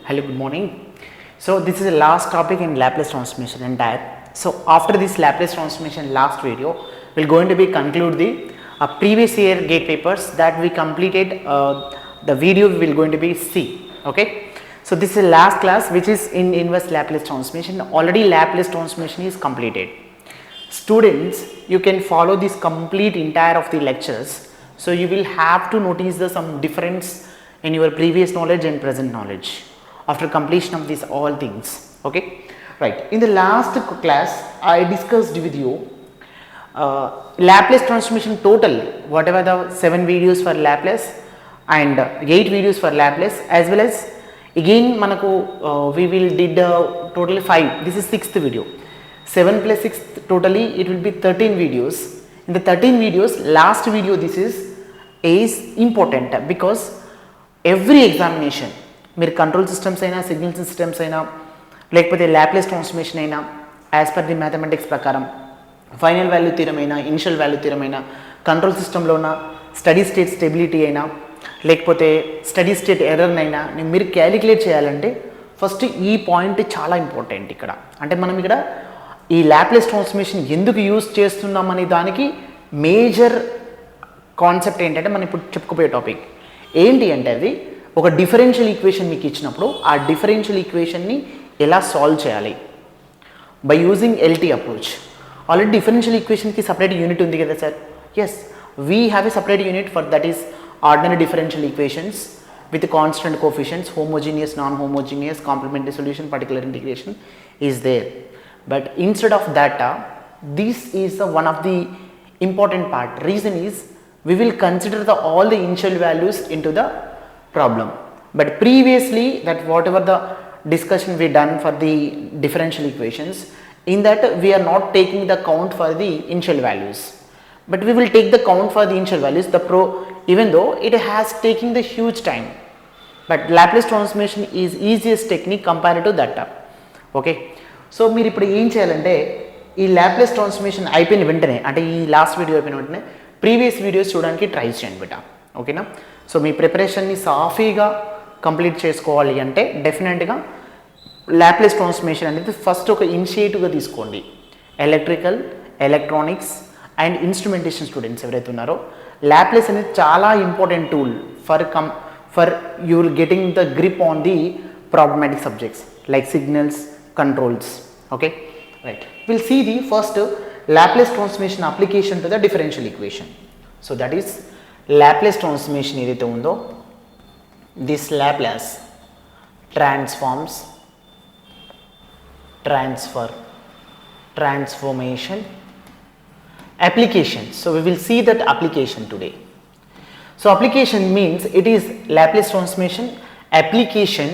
Hello, good morning. So this is the last topic in Laplace transformation entire. So after this Laplace transformation last video, we're going to be conclude the previous year gate papers that we completed. The video will going to be C. Okay. So this is the last class which is in inverse Laplace transformation. Already Laplace transformation is completed. Students, you can follow this complete entire of the lectures. So you will have to notice some difference in your previous knowledge and present knowledge after completion of these all things. Okay, right. In the last class, I discussed with you Laplace transformation total, whatever the 7 videos for Laplace and 8 videos for Laplace, as well as again manaku we will did total 5. This is 6th video. 7 plus 6 totally it will be 13 videos. In the 13 videos, last video this is important because every examination మీరు control systems అయినా signal systems అయినా లేకపోతే Laplace transformation అయినా as per the mathematics ప్రకారం final value theorem అయినా initial value theorem అయినా control సిస్టంలో ఉన్న స్టడీ స్టేట్ స్టెబిలిటీ అయినా లేకపోతే స్టడీ స్టేట్ ఎర్రర్నైనా మీరు క్యాలిక్యులేట్ చేయాలంటే ఫస్ట్ ఈ పాయింట్ చాలా ఇంపార్టెంట్ ఇక్కడ. అంటే మనం ఇక్కడ ఈ లాప్లేస్ ట్రాన్స్ఫర్మేషన్ ఎందుకు యూజ్ చేస్తున్నాం అనే దానికి మేజర్ కాన్సెప్ట్ ఏంటంటే మనం ఇప్పుడు చెప్పుకోబోయే టాపిక్ ఏంటి అంటే అది ఒక డిఫరెన్షియల్ ఈక్వేషన్ మీకు ఇచ్చినప్పుడు ఆ డిఫరెన్షియల్ ఈక్వేషన్ని ఎలా సాల్వ్ చేయాలి by using LT approach. Already differential ఈక్వేషన్కి సపరేట్ యూనిట్ ఉంది కదా sir. Yes, we have a separate unit for that is ordinary differential equations with constant coefficients, homogeneous, non-homogeneous, complementary solution, particular integration is there. But instead of that, this is one of the important part. Reason is we will consider all the initial values into the problem. But previously that whatever the discussion we done for the differential equations, in that we are not taking the count for the initial values. But we will take the count for the initial values, even though it has taken the huge time. But Laplace transformation is easiest technique compared to that. Okay. So మీరు ఇప్పుడు ఏం చేయాలంటే ఈ Laplace transformation అయిపోయిన వెంటనే అంటే ఈ last video అయిపోయిన వెంటనే ప్రీవియస్ వీడియోస్ చూడడానికి ట్రై చేయండి బిడ్డ. ఓకేనా. సో మీ ప్రిపరేషన్ని సాఫీగా కంప్లీట్ చేసుకోవాలి అంటే డెఫినెట్గా లాప్లేస్ ట్రాన్స్ఫర్మేషన్ అనేది ఫస్ట్ ఒక ఇనిషియేటివ్గా తీసుకోండి. Electrical, electronics and instrumentation students ఎవరైతే ఉన్నారో లాప్లేస్ అనేది చాలా important tool for you getting the grip on the problematic subjects like signals, controls. Okay, right. We'll see the first Laplace transformation application to the differential equation. So that is Laplace transformation edaithe undo, this Laplace transforms, transfer, transformation, application. So we will see that application today. So application means it is Laplace transformation application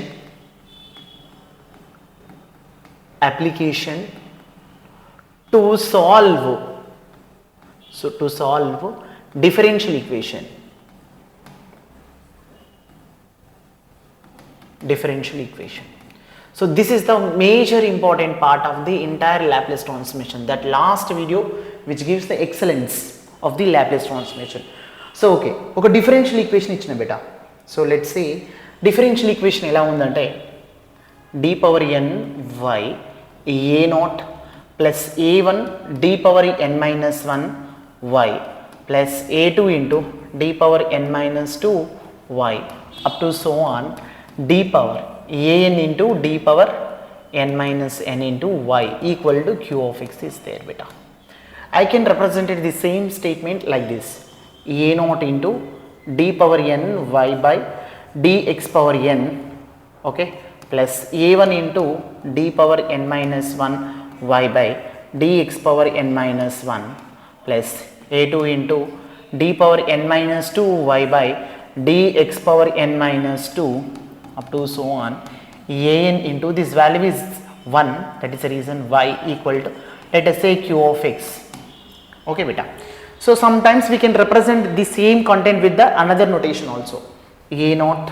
to solve, so to solve differential equation, so this is the major important part of the entire Laplace transformation, that last video which gives the excellence of the Laplace transformation. So okay, ఒక differential equation ఇచ్చిన బేటా. So let's see differential equation ఎలా ఉందంటే d power n y a naught plus a one d power n minus one y plus a two into d power n minus two y up to so on d power a n into d power n minus n into y equal to q of x is there బేటా. I can represent it the same statement like this: a naught into d power n y by dx power n, okay, plus a1 into d power n minus 1 y by dx power n minus 1 plus a2 into d power n minus 2 y by dx power n minus 2 up to so on an into this value is 1, that is the reason y equal to, let us say, q of x. Okay beta. So sometimes we can represent the same content with the another notation also: a naught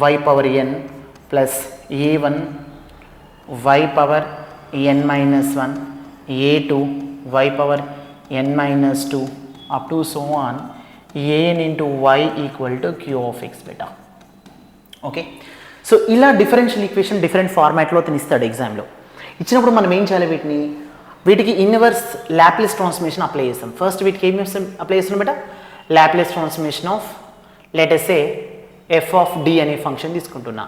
y power n plus a1 y power n minus 1 a2 y power n minus 2 up to so on an into y equal to q of x beta. Okay. So ఇలా differential equation different ఫార్మాట్లో అతను ఇస్తాడు ఎగ్జామ్లో. ఇచ్చినప్పుడు మనం ఏం చేయాలి, వీటికి ఇన్వర్స్ లాప్లేస్ ట్రాన్స్ఫర్మేషన్ అప్లై చేస్తాం. ఫస్ట్ వీటికి ఏం అప్లై చేస్తాం బేట, Laplace transformation of let us say F of D అనే ఫంక్షన్ తీసుకుంటున్నా.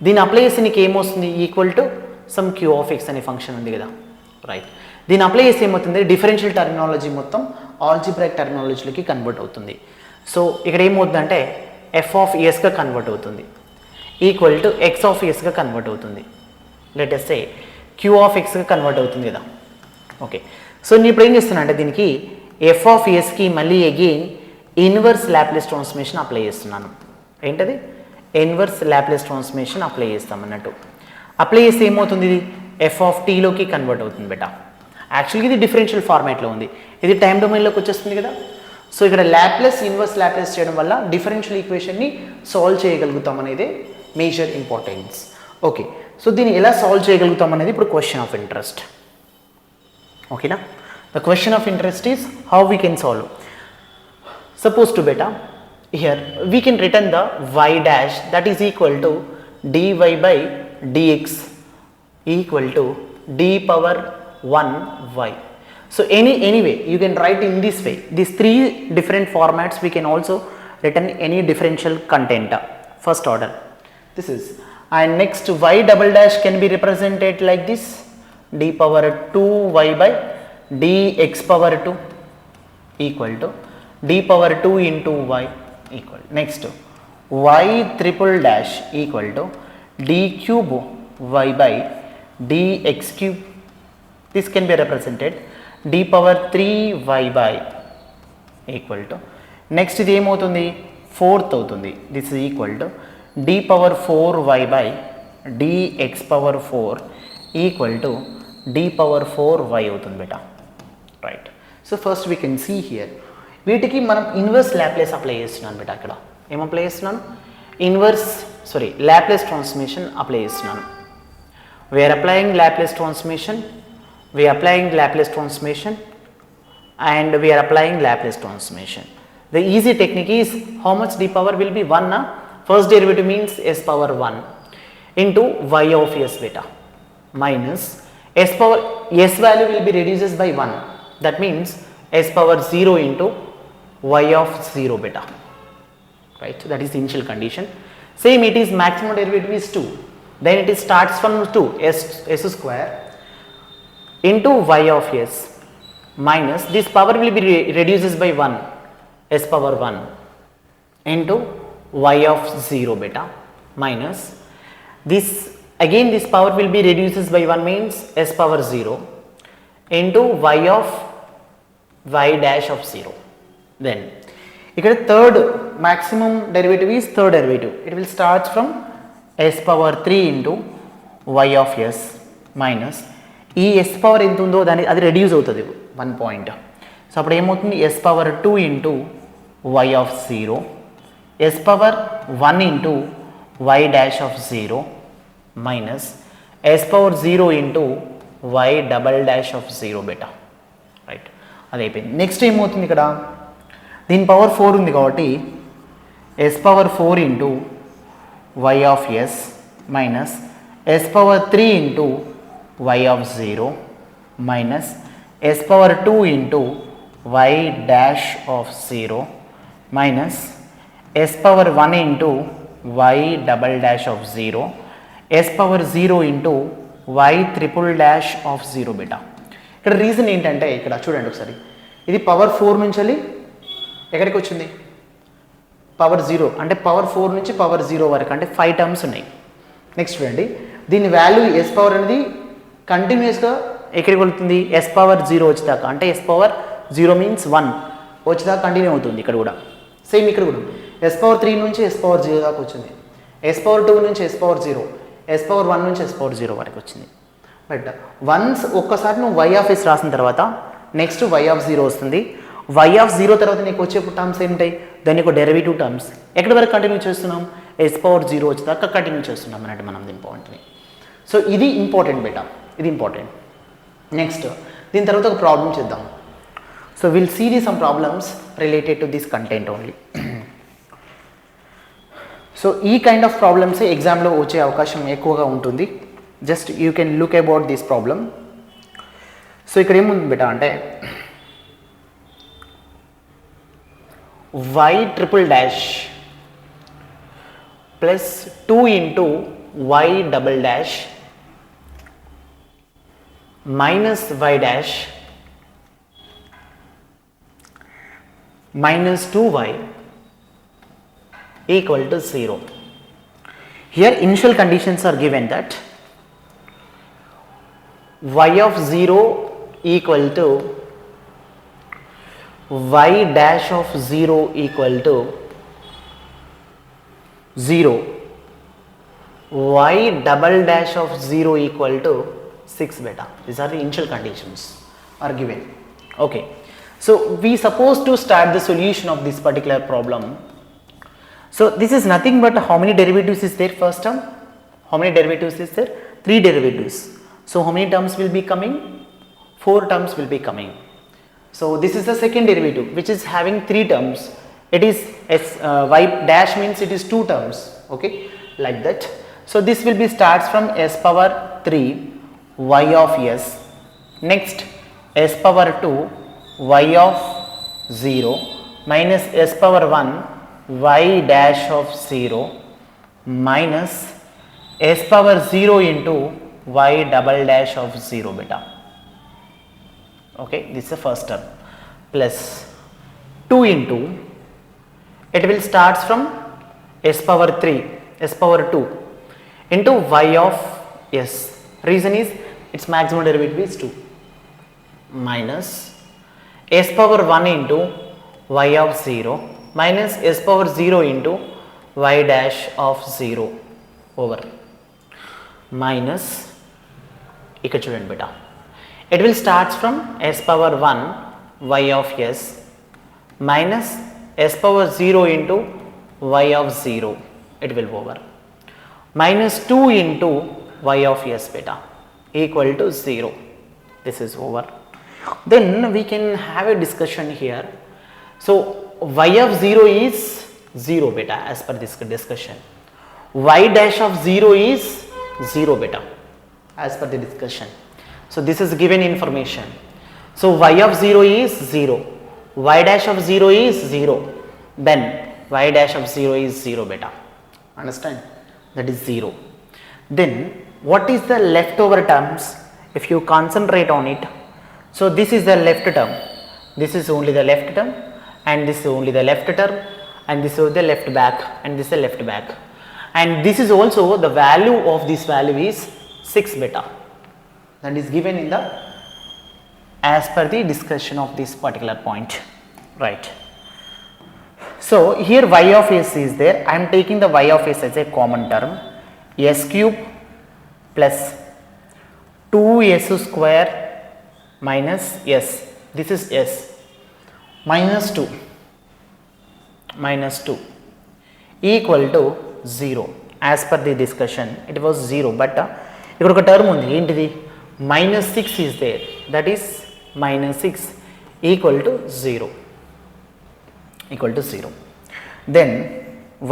దీన్ని అప్లై చేస్తే నీకు ఏమొస్తుంది, equal to some Q of X అనే ఫంక్షన్ ఉంది కదా, రైట్. దీన్ని అప్లై చేస్తే ఏమవుతుంది, డిఫరెన్షియల్ టర్మినాలజీ మొత్తం ఆల్జిబ్రాయిక్ టర్మినాలజీలోకి కన్వర్ట్ అవుతుంది. సో ఇక్కడ ఏమవుతుందంటే ఎఫ్ ఆఫ్ ఎస్గా కన్వర్ట్ అవుతుంది, ఈక్వల్ టు ఎక్స్ ఆఫ్ ఎస్గా కన్వర్ట్ అవుతుంది, let us say q of ఎక్స్గా కన్వర్ట్ అవుతుంది కదా. ఓకే, సో నేను ఇప్పుడు ఏం చేస్తున్నా అంటే దీనికి ఎఫ్ ఆఫ్ ఎస్కి మళ్ళీ again inverse Laplace transformation apply చేస్తున్నాను. ఏంటది, ఇన్వర్స్ లాప్లేస్ ట్రాన్స్ఫర్మేషన్ అప్లై చేస్తాం అన్నట్టు. అప్లై చేస్తే ఏమవుతుంది, ఇది ఎఫ్ ఆఫ్ టీలోకి కన్వర్ట్ అవుతుంది బేటా. యాక్చువల్గా ఇది డిఫరెన్షియల్ ఫార్మాట్లో ఉంది, ఇది టైం డొమైన్లోకి వచ్చేస్తుంది కదా. సో ఇక్కడ లాప్లేస్ ఇన్వర్స్ లాప్లేస్ చేయడం వల్ల డిఫరెన్షియల్ ఈక్వేషన్ని సాల్వ్ చేయగలుగుతాం అనేది మేజర్ ఇంపార్టెన్స్. ఓకే, సో దీన్ని ఎలా సాల్వ్ చేయగలుగుతాం అనేది ఇప్పుడు క్వశ్చన్ ఆఫ్ ఇంట్రెస్ట్. ఓకేనా, the question of interest is how we can solve. Suppose to beta, here we can return the y dash that is equal to dy by dx equal to d power 1 y. So anyway you can write in this way. These three different formats we can also return any differential content, first order. This is, and next y double dash can be represented like this, d power 2y by dx power 2 equal to d power 2 into y equal. Next y triple dash equal to d cube y by dx cube. This can be represented d power 3y by equal to. Next ఇది ఏమవుతుంది, fourth అవుతుంది. This is equal to d power 4y by dx power 4 equal to d power 4y అవుతుంది బేటా, right. So first we can see here, వీటికి మనం inverse Laplace apply చేస్తున్నాను బేటా. అక్కడ ఏం అప్లై చేస్తున్నాను, లాప్లేస్ ట్రాన్స్ఫర్మేషన్ అప్లై చేస్తున్నాను. We are applying Laplace transformation, and we are applying Laplace transformation. The easy technique is, how much d power will be 1 na? First derivative means s power 1 into y of s beta minus s power, s value will be reduces by 1, that means s power 0 into y of 0 beta, right. So that is the initial condition. Same, it is maximum derivative is 2, then it is starts from 2 s square into y of s minus this power will be reduces by 1 s power 1 into y of 0 beta minus this, again this power will be reduces by 1 means s power 0 into y of y dash of 0. Then ఇక్కడ third maximum derivative is third derivative, it will start from s power 3 into y of s minus ఈ s power ఎంత ఉందో దాని అది reduce అవుతుంది 1 point. So అప్పుడు ఏమవుతుంది, s power 2 into y of 0, s power 1 into y dash of 0 minus s power 0 into y double dash of 0 beta, right. అది అయిపోయింది. నెక్స్ట్ ఏమవుతుంది, ఇక్కడ దీని పవర్ 4 ఉంది కాబట్టి s power 4 into y of s minus s power 3 into y of 0 minus s power 2 into y dash of 0 minus s power 1 into y double dash of 0, s power 0 into y triple dash of 0 beta. ఇక్కడ reason ఏంటంటే, ఇక్కడ చూడండి ఒకసారి, ఇది power 4 నుంచి వెళ్ళి ఎక్కడికి వచ్చింది, పవర్ 0, అంటే పవర్ 4 నుంచి పవర్ 0 వరకు, అంటే 5 టర్మ్స్ ఉన్నాయి. నెక్స్ట్ చూడండి, దీని వాల్యూ s పవర్ అనేది కంటిన్యూస్గా ఎక్కడికి వెళ్తుంది, s పవర్ 0 వచ్చేదాకా, అంటే s పవర్ 0 మీన్స్ 1 వచ్చేదాకా కంటిన్యూ అవుతుంది. ఇక్కడ కూడా సేమ్, ఇక్కడ కూడా s పవర్ 3 నుంచి s పవర్ 0 దాకా వచ్చింది, s పవర్ 2 నుంచి s పవర్ 0, s పవర్ 1 నుంచి s పవర్ 0 వరకు వచ్చింది. బట్ వన్స్ ఒక్కసారి నువ్వు y ఆఫ్ s రాసిన తర్వాత నెక్స్ట్ y ఆఫ్ 0 వస్తుంది. y ఆఫ్ 0 తర్వాత నీకు వచ్చే టర్మ్స్ ఏంటాయి, దాని యొక్క డెరివేటివ్ టర్మ్స్ ఎక్కడి వరకు కంటిన్యూ చేస్తున్నాం, s పవర్ 0 వచ్చేదాకా కంటిన్యూ చేస్తున్నాం అన్నట్టు మనం దీని పాయింట్ని. సో ఇది ఇంపార్టెంట్ బేటా, ఇది ఇంపార్టెంట్. నెక్స్ట్ దీని తర్వాత ఒక ప్రాబ్లం చేద్దాం. So will see some problems related to this content only. So ఈ కైండ్ ఆఫ్ ప్రాబ్లమ్స్ ఎగ్జామ్లో వచ్చే అవకాశం ఎక్కువగా ఉంటుంది. Just you can look about this problem. So ఇక్కడ ఏముంది బేటా అంటే y triple dash plus 2 into y double dash minus y dash minus 2y equal to 0. Here initial conditions are given that y of 0 equal to y dash of 0 equal to 0, y double dash of 0 equal to 6 beta. These are the initial conditions are given. Okay, so we supposed to start the solution of this particular problem. So this is nothing but how many derivatives is there first term? How many derivatives is there? 3 derivatives. So how many terms will be coming? 4 terms will be coming. So this is the second derivative which is having 3 terms. It is y dash means it is 2 terms. Okay, like that. So this will be starts from s power 3 y of s, next s power 2 y of 0 minus s power 1 y dash of 0 minus s power 0 into y double dash of 0 beta. Okay, this is the first term plus 2 into, it will starts from s power 3 s power 2 into y of s, reason is its maximum derivative is 2, minus s power 1 into y of 0 minus s power 0 into y dash of 0 over minus, ఇక్కడ చూడండి బేటా, it will starts from s power 1 y of s minus s power 0 into y of 0, it will over minus 2 into y of s beta equal to 0. This is over. Then we can have a discussion here. So y of 0 is 0 beta as per this discussion, y dash of 0 is 0 beta as per the discussion. So this is given information. So y of 0 is 0, y dash of 0 is 0, then y dash of 0 is 0 beta. Understand? That is 0. Then what is the leftover terms if you concentrate on it? So this is the left term, this is only the left term, and this is only the left term, and this is the left back, and this is the left back, and this is also the value of this value is 6 beta. That is given in the as per the discussion of this particular point, right? So here y of s is there. I am taking the y of s as a common term, s cube plus 2s square minus s, this is s, minus 2 equal to 0. As per the discussion it was 0, but ఇక్కడ ఒక term ఉంది, ఏంటిది, minus 6 is there, that is minus 6 equal to 0, then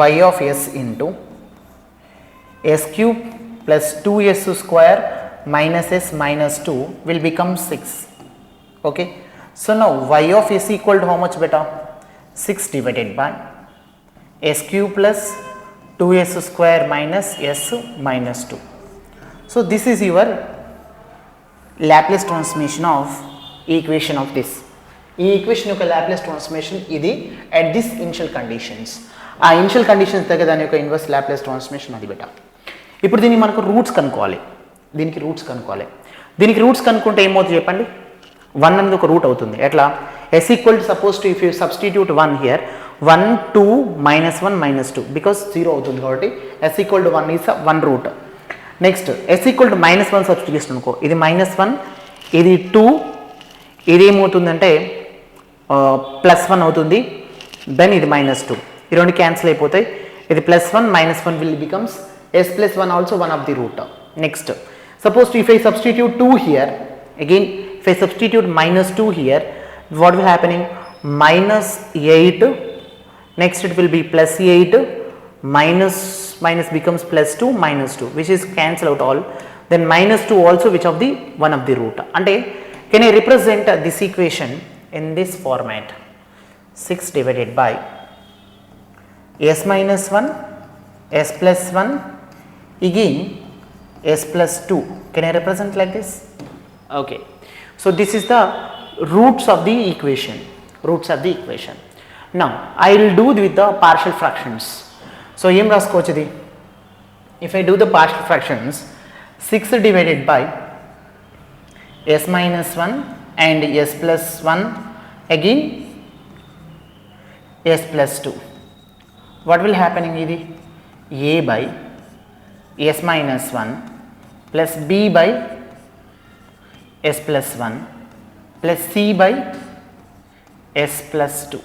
y of s into s cube plus 2s square minus s minus 2 will become 6. Okay, so now y of s equal to how much beta? 6 divided by s cube plus 2s square minus s minus 2. So this is your Laplace transformation of equation of this. ఈ equation యొక్క Laplace transformation ఇది at this initial conditions. ఆ initial conditions దగ్గర దాని యొక్క inverse Laplace transformation అది బెట. ఇప్పుడు దీన్ని మనకు రూట్స్ కనుక్కోవాలి, దీనికి రూట్స్ కనుక్కుంటే ఏమవుతుంది చెప్పండి, 1 అనేది ఒక రూట్ అవుతుంది. ఎట్లా, s equal to suppose to if you substitute 1 here, 1 2 -1 -2 because 0 అవుతుంది కాబట్టి s equal to 1 is 1 root. Next s equal to -1 substitution అనుకో, ఇది -1 ఇది 2, ఇది ఏమవుతుందంటే +1 అవుతుంది, దెన్ ఇది -2, ఈ రెండు క్యాన్సిల్ అయిపోతాయి, ఇది +1 -1 will becomes s plus 1 also one of the root. Next suppose if I substitute 2 here, again if I substitute -2 here, what will happening, -8, next it will be +8, minus becomes plus 2 minus 2, which is cancel out all, then minus 2 also which of the one of the root. Ante can I represent this equation in this format? 6 divided by s minus 1 s plus 1 again s plus 2. Can I represent like this? Okay. So this is the roots of the equation. Now I will do with the partial fractions. So em raskochu idi. If I do the partial fractions, 6 divided by s minus 1 and s plus 1 again s plus 2. What will happen in idi? A by s minus 1 plus b by s plus 1 plus c by s plus 2.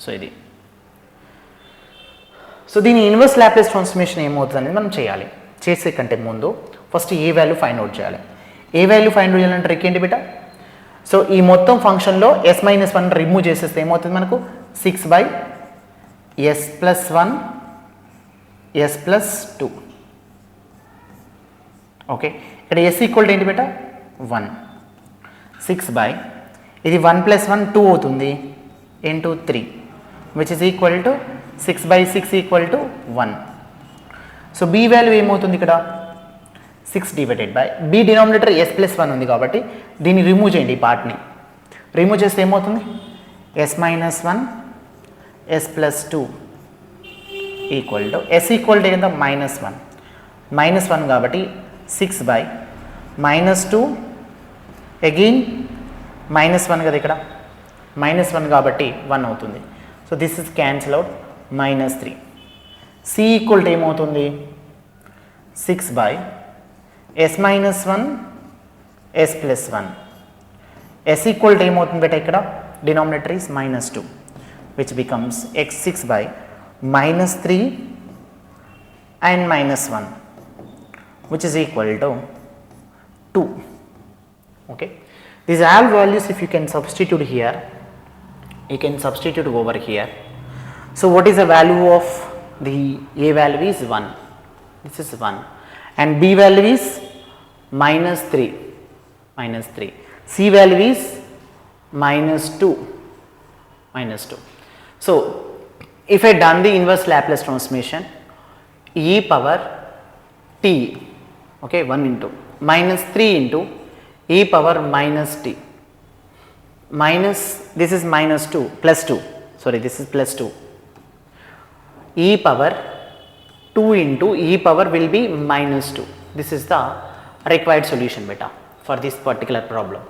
So ఇది. So దీని inverse Laplace transformation ఏమవుతుంది మనం చేయాలి. చేసే కంటే ముందు first ఏ value find out చేయాలి. ఏ value find out చేయాలంటే ట్రిక్ ఏంటి బిడ్డ? సో ఈ మొత్తం ఫంక్షన్లో s మైనస్ 1 రిమూవ్ చేసేస్తే ఏమవుతుంది మనకు? 6 by s plus 1 s plus 2. Okay, ఇక్కడ s ఈక్వల్ ఏంటి బిడ్డ? 1. 6 by ఇది 1 ప్లస్ 1 2 అవుతుంది into 3, which is equal to 6 by 6 equal to 1. So b value ఏమవుతుంది ఇక్కడ? 6 divided by b denominator s plus 1 ఉంది కాబట్టి దీన్ని రిమూవ్ చేయండి. ఈ పార్ట్ని రిమూవ్ చేస్తే ఏమవుతుంది? s minus 1 s plus 2 equal to s equal to ఎంత? మైనస్ 1 కాబట్టి 6 by మైనస్ 2 అగైన్ మైనస్ 1 కదా, ఇక్కడ మైనస్ 1 కాబట్టి 1 అవుతుంది. So this is cancel out minus 3. c equal to ఏమవుతుంది? 6 by s minus 1 s plus 1. s equal to ఏమవుతుంది బేట? ఇక్కడ denominator is minus 2, which becomes x 6 by minus 3 and minus 1, which is equal to 2. Okay, these all values if you can substitute here, you can substitute over here. So what is the value of the a value is 1, this is 1, and b value is minus 3, c value is minus 2. So if I done the inverse Laplace transformation, e power t, okay, 1 into minus 3 into e power minus t minus, this is minus 2 plus 2, sorry, this is plus 2, e power 2 into e power will be minus 2. This is the required solution beta for this particular problem.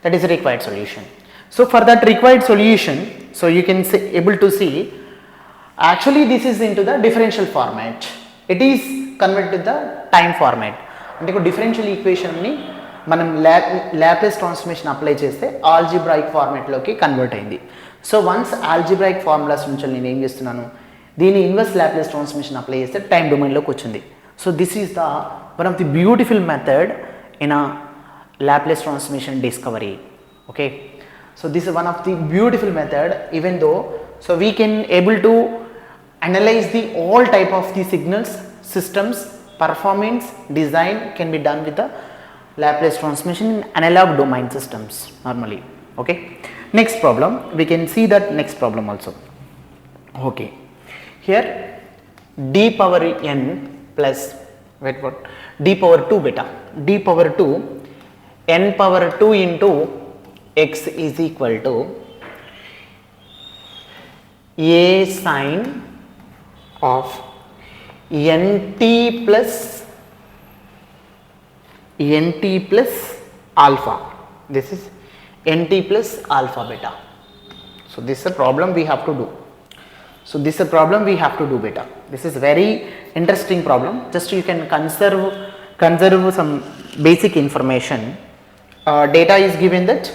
That is the required solution. So for that required solution, so you can able to see actually this is into the differential format. It is converted to the time format. అంటే ఒక differential ఈక్వేషన్ని మనం Laplace transformation apply చేస్తే algebraic ఫార్మాట్లోకి convert అయింది. So once algebraic formulas నుంచి నేను ఏం చేస్తున్నాను, దీని ఇన్వర్స్ లాప్లేస్ ట్రాన్స్ఫర్మేషన్ అప్లై చేస్తే టైం డొమైన్లోకి వచ్చింది. So this is the one of the beautiful method in a Laplace transformation discovery. Okay, so this is one of the beautiful method, even though so we can able to analyse the all type of the signals systems, performance, design can be done with the Laplace transformation in analog domain systems normally. Okay, next problem we can see that next problem also. Okay, here d power n plus wait what d power 2 beta, d power 2 n power 2 into x is equal to a sine of nt plus alpha. This is nt plus alpha beta. So this is a problem we have to do. Beta. This is very interesting problem. Just you can conserve some basic information. Data is given that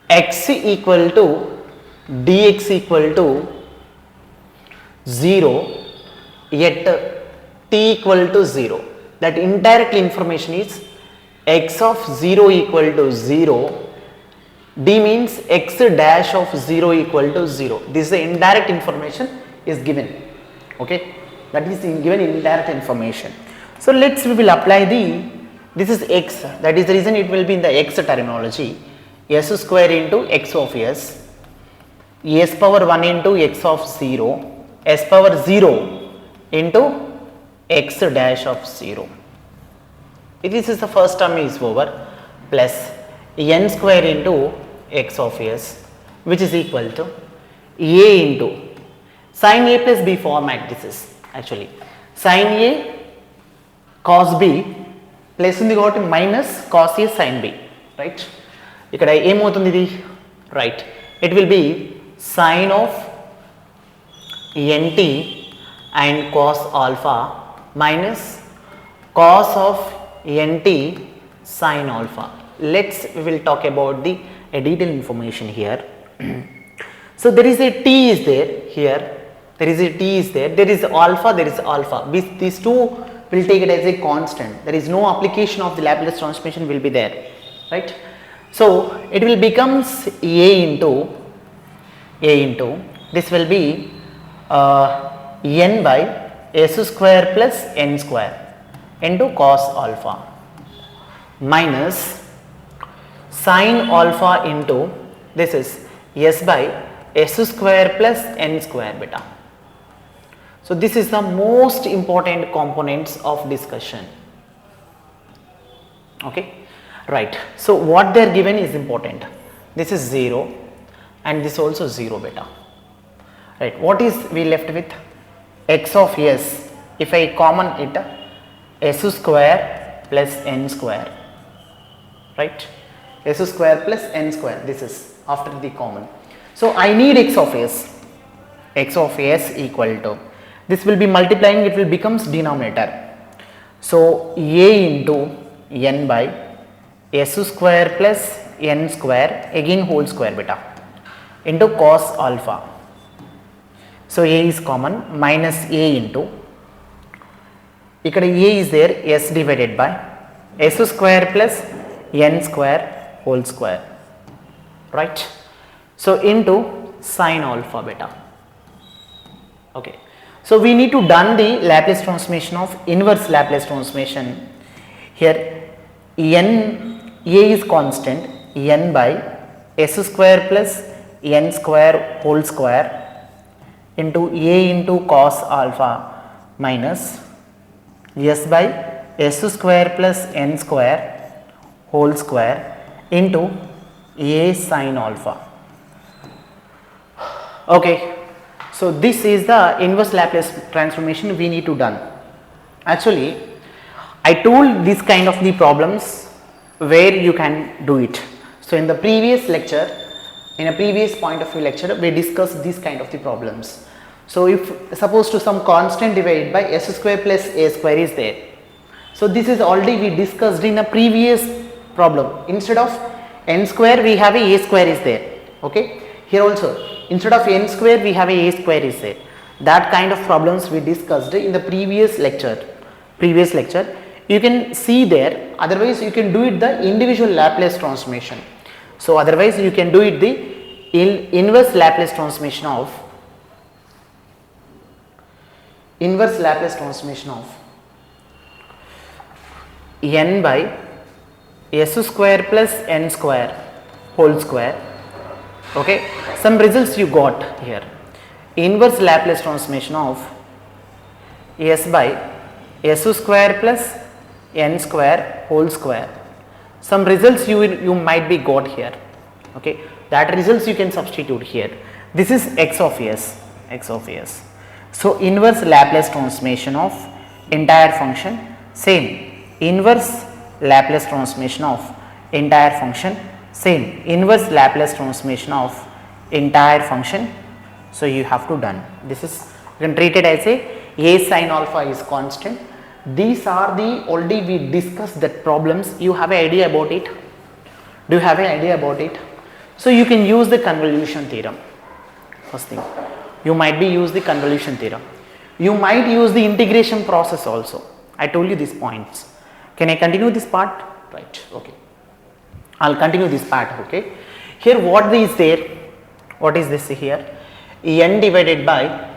x equal to dx equal to 0 yet t equal to 0. That indirect information is x of 0 equal to 0, d means x dash of 0 equal to 0. This is the indirect information is given. Okay, that is given indirect information. So we will apply this is x, that is the reason it will be in the x terminology, s square into x of s power 1 into x of 0, s power 0 into x dash of 0. If this is the first term is over, plus n square into x of s, which is equal to a into sin a plus b format. This is actually sin a cos b plus ఉంది కాబట్టి minus cos a sin b, right? ఇక్కడ ఏమవుతుంది ఇది, right? It will be sin of nt and cos alpha minus cos of nt sin alpha. We will talk about the detailed information here. So there is a t is there here, there is a t is there, there is alpha, there is alpha. These two will take it as a constant. There is no application of the Laplace transformation will be there, right? So it will becomes a into this will be n by s square plus n square into cos alpha minus sin alpha into this is s by s square plus n square beta. So this is the most important components of discussion. Okay, right? So what they are given is important. This is 0 and this also 0 beta, right? What is we left with? X of s, if I common it, s square plus n square, right? S square plus n square, this is after the common. So I need x of s equal to, this will be multiplying, it will becomes denominator. So a into n by s square plus n square again whole square beta into cos alpha. So a is common minus a into, ikkada a is there, s divided by s square plus n square whole square, right? So into sin alpha beta. Okay, so we need to done the Laplace transformation of inverse Laplace transformation. Here n, a is constant, n by s square plus n square whole square into a into cos alpha minus s by s square plus n square whole square into a sin alpha. Okay, so this is the inverse Laplace transformation we need to done. Actually I told this kind of the problems where you can do it. So in the previous lecture, in a previous point of view lecture, we discussed this kind of the problems. So if suppose to some constant divided by s square plus a square is there, so this is already we discussed in a previous problem. Instead of n square we have a square is there. Okay, here also instead of n square we have a square is there. That kind of problems we discussed in the previous lecture. You can see there, otherwise you can do it the individual Laplace transformation. So otherwise you can do it the inverse Laplace transformation of n by s square plus n square whole square. Okay, some results you got here. Inverse Laplace transformation of s by s square plus n square whole square. Some results you might be got here. Okay, that results you can substitute here. This is x of s. So inverse Laplace transformation of entire function, same. Inverse Laplace transformation of entire function, same. Inverse Laplace transformation of entire function. So you have to done. This is you can treat it as a sin alpha is constant. These are the already we discussed that problems. You have an idea about it? Do you have an idea about it? So you can use the convolution theorem. First thing, you might be use the convolution theorem. You might use the integration process also. I told you these points. Can I continue this part? Right. Okay. I'll continue this part. Okay. Here what is there? What is this here? n divided by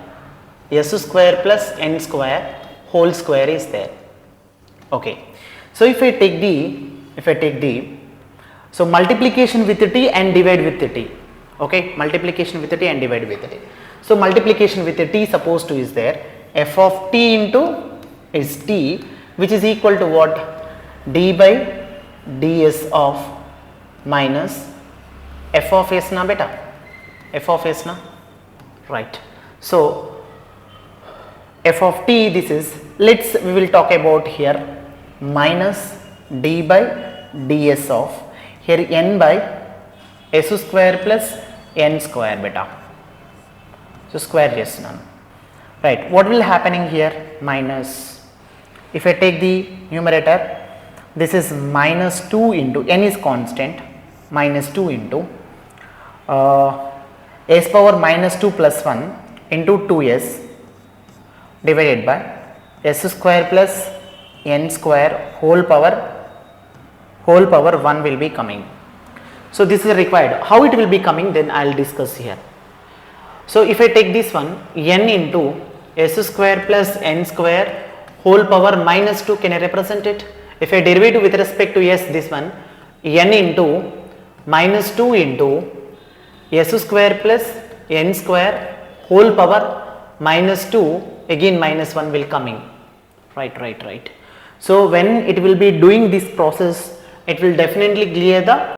s square plus n square whole square is there. Okay. So if I take the so multiplication with t and divide with t. Okay, multiplication with t and divide with t. So multiplication with t supposed to is there, f of t into is t, which is equal to what? D by ds of minus f of s na beta, f of s na, right. So f of t, this is, we will talk about here minus d by ds of here n by s square plus n square beta. So square yes none, right. What will happening here? Minus, if I take the numerator, this is minus 2 into n is constant, minus 2 into s power minus 2 plus 1 into 2s divided by s square plus n square whole power 1 will be coming. So this is required. How it will be coming, then I will discuss here. So if I take this one, n into s square plus n square whole power minus 2, can I represent it? If I derivative with respect to s, this one, n into minus 2 into s square plus n square whole power minus 2, again minus 1 will coming, right. So when it will be doing this process, it will definitely clear the